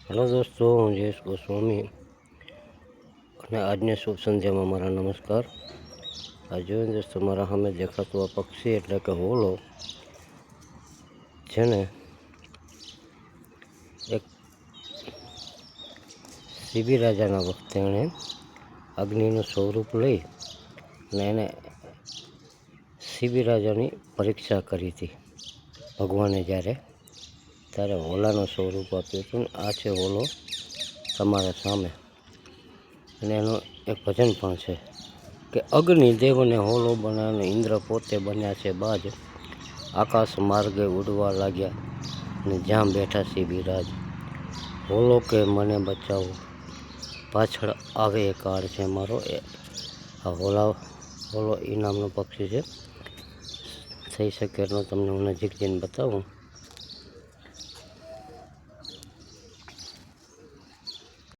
Hello દોસ્તો, હું જયેશ ગોસ્વામી અને આજની શુભ સંધ્યામાં મારા નમસ્કાર. આ જોઈને દોસ્તો મારા સામે દેખાતું આ પક્ષી એટલે કે હોલો, જેને એક શિબી રાજાના વખતે એણે અગ્નિનું સ્વરૂપ લઈ અને એને શિબી રાજાની પરીક્ષા કરી હતી ભગવાને ત્યારે હોલાનું સ્વરૂપ આપ્યું હતું. આ છે હોલો તમારા સામે. અને એનું એક ભજન પણ છે કે અગ્નિદેવને હોલો બનાવ્યો, ઇન્દ્ર પોતે બન્યા છે બાજ, આકાશ માર્ગે ઉડવા લાગ્યા અને જ્યાં બેઠા શિબિરાજ. હોલો કે મને બચાવો, પાછળ આવે એ કાળ છે મારો. આ હોલો એ નામનું પક્ષી છે. થઈ શકે એટલું તમને હું નજીક જઈને બતાવું.